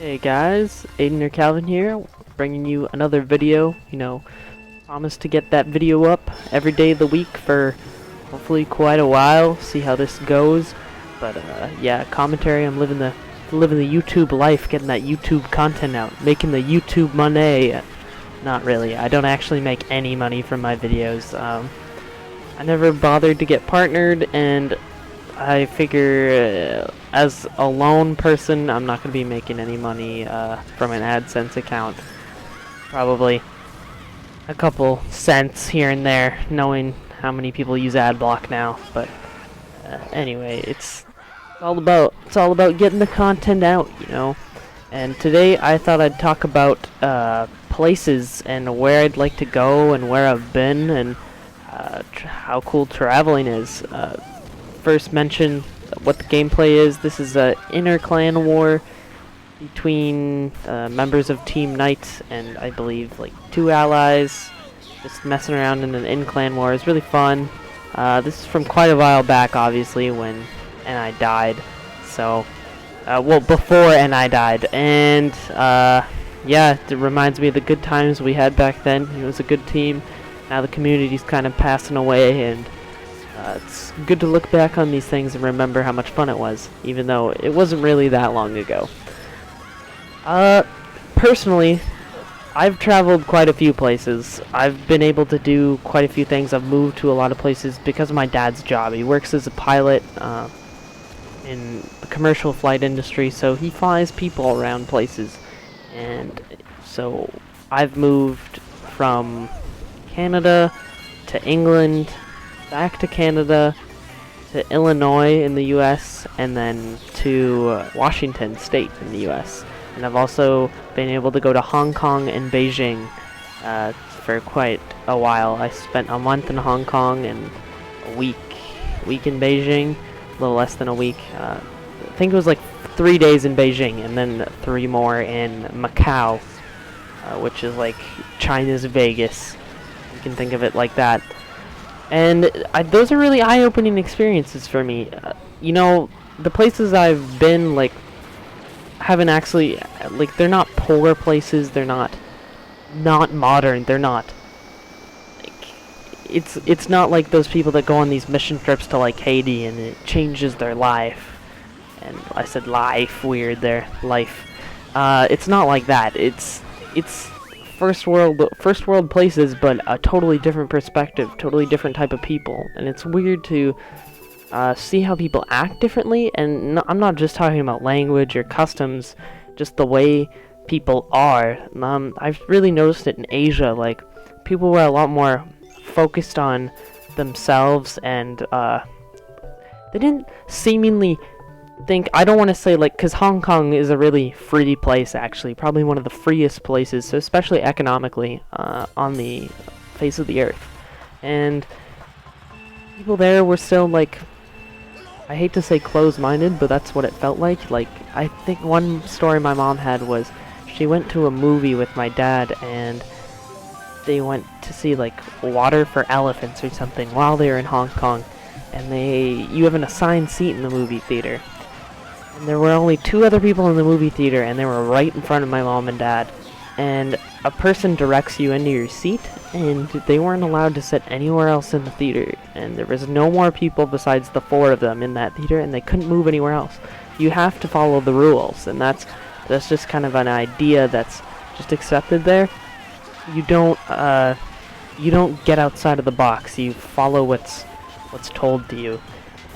Hey guys, Aiden or Calvin here, bringing you another video. Promise to get that video up every day of the week for hopefully quite a while. See how this goes. But yeah, commentary. I'm living the YouTube life, getting that YouTube content out, making the YouTube money. Not really. I don't actually make any money from my videos. I never bothered to get partnered, and I figure as a lone person, I'm not going to be making any money from an AdSense account. Probably a couple cents here and there, knowing how many people use AdBlock now. But anyway, it's all about getting the content out. And today I thought I'd talk about places and where I'd like to go and where I've been and how cool traveling is. First mention what the gameplay is. This is a inter-clan war between members of Team Knight and I believe like 2 allies, just messing around in an in-clan war. It's really fun. This is from quite a while back, obviously, when NI died. So, well, before NI died, and yeah, it reminds me of the good times we had back then. It was a good team. Now the community's kind of passing away, and it's good to look back on these things and remember how much fun it was, even though it wasn't really that long ago. Personally, I've traveled quite a few places. I've been able to do quite a few things. I've moved to a lot of places because of my dad's job. He works as a pilot in the commercial flight industry, so he flies people around places. And so I've moved from Canada to England, back to Canada, to Illinois in the US, and then to Washington State in the US. And I've also been able to go to Hong Kong and Beijing for quite a while. I spent a month in Hong Kong and a week in Beijing, a little less than a week. I think it was like 3 days in Beijing and then 3 more in Macau, which is like China's Vegas. You can think of it like that. And those are really eye-opening experiences for me. The places I've been, like, haven't actually, like, they're not poor places. They're not modern. They're not, like, it's not like those people that go on these mission trips to, like, Haiti and it changes their life. And I said life, weird there, life. It's not like that. It's first world places, but a totally different perspective, totally different type of people, and it's weird to see how people act differently. And I'm not just talking about language or customs, just the way people are. I've really noticed it in Asia. Like, people were a lot more focused on themselves, and they didn't seemingly think, I don't want to say, like, because Hong Kong is a really free place, actually, probably one of the freest places, so especially economically, on the face of the earth. And people there were still, like, I hate to say closed-minded, but that's what it felt like. Like, I think one story my mom had was she went to a movie with my dad, and they went to see, like, Water for Elephants or something while they were in Hong Kong, and you have an assigned seat in the movie theater. And there were only 2 other people in the movie theater, and they were right in front of my mom and dad. And a person directs you into your seat, and they weren't allowed to sit anywhere else in the theater. And there was no more people besides the 4 of them in that theater, and they couldn't move anywhere else. You have to follow the rules, and that's just kind of an idea that's just accepted there. You don't get outside of the box. You follow what's told to you.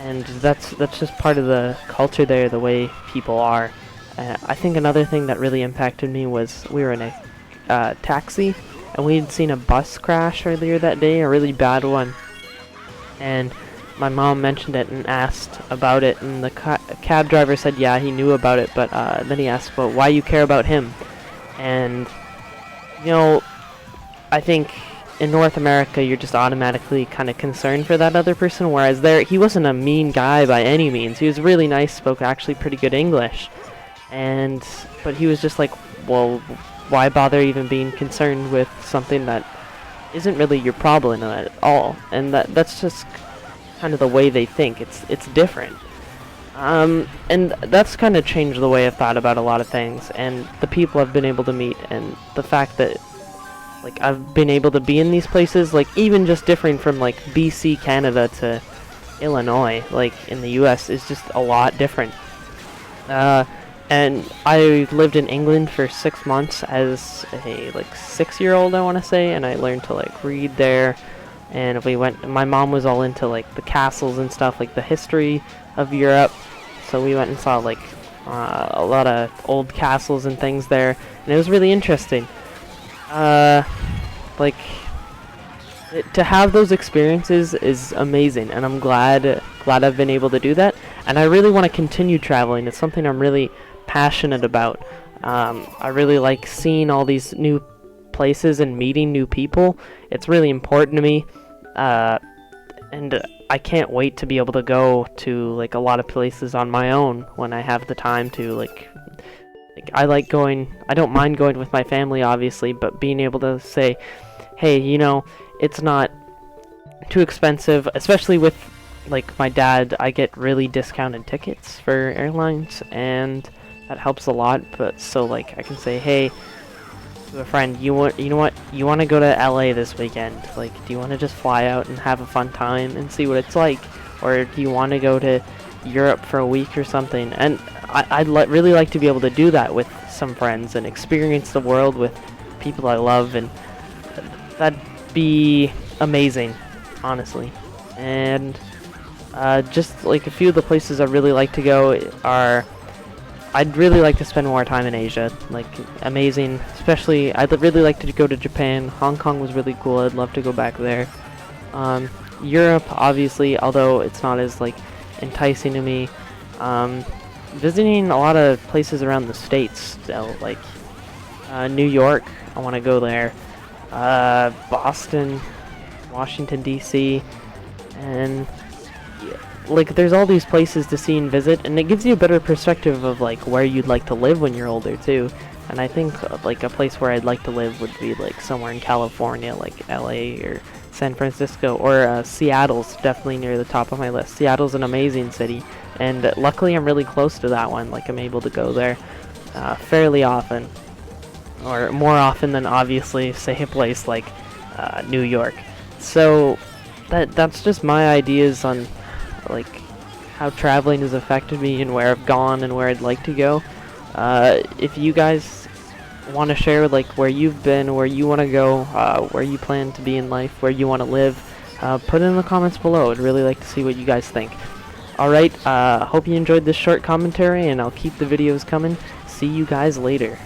And that's just part of the culture there, the way people are. I think another thing that really impacted me was we were in a taxi, and we had seen a bus crash earlier that day, a really bad one. And my mom mentioned it and asked about it, and the cab driver said, yeah, he knew about it, but then he asked, well, why you care about him? And, I think in North America, you're just automatically kind of concerned for that other person, whereas there, he wasn't a mean guy by any means. He was really nice, spoke actually pretty good English, but he was just like, well, why bother even being concerned with something that isn't really your problem at all? And that's just kind of the way they think. It's different. And that's kind of changed the way I've thought about a lot of things, and the people I've been able to meet, and the fact that, like, I've been able to be in these places, like, even just differing from, like, BC, Canada to Illinois, like, in the US, is just a lot different. And I lived in England for 6 months as a, like, 6-year-old, I want to say, and I learned to, like, read there, and my mom was all into, like, the castles and stuff, like, the history of Europe, so we went and saw, like, a lot of old castles and things there, and it was really interesting. Like, to have those experiences is amazing, and I'm glad I've been able to do that, and I really want to continue traveling. It's something I'm really passionate about. I really like seeing all these new places and meeting new people. It's really important to me, and I can't wait to be able to go to, like, a lot of places on my own when I have the time to. Like I like going. I don't mind going with my family, obviously, but being able to say, hey, you know, it's not too expensive, especially with, like, my dad. I get really discounted tickets for airlines, and that helps a lot. But so, like, I can say, hey, to a friend, you know what, you want to go to LA this weekend, like, do you want to just fly out and have a fun time and see what it's like, or do you want to go to Europe for a week or something? And I'd really like to be able to do that with some friends and experience the world with people I love, and that'd be amazing, honestly. And just, like, a few of the places I really like to go are, I'd really like to spend more time in Asia, like, amazing, especially, I'd really like to go to Japan. Hong Kong was really cool, I'd love to go back there. Europe, obviously, although it's not as, like, enticing to me. Visiting a lot of places around the States still, like, New York, I want to go there. Boston, Washington, D.C., and like, there's all these places to see and visit, and it gives you a better perspective of, like, where you'd like to live when you're older too. And I think like a place where I'd like to live would be, like, somewhere in California, like LA or San Francisco, or Seattle's definitely near the top of my list. Seattle's an amazing city, and luckily I'm really close to that one. Like, I'm able to go there fairly often, or more often than, obviously, say, a place like New York. So that's just my ideas on, like, how traveling has affected me and where I've gone and where I'd like to go. If you guys want to share, like, where you've been, where you want to go, where you plan to be in life, where you want to live, put it in the comments below. I'd really like to see what you guys think. Alright, hope you enjoyed this short commentary, and I'll keep the videos coming. See you guys later.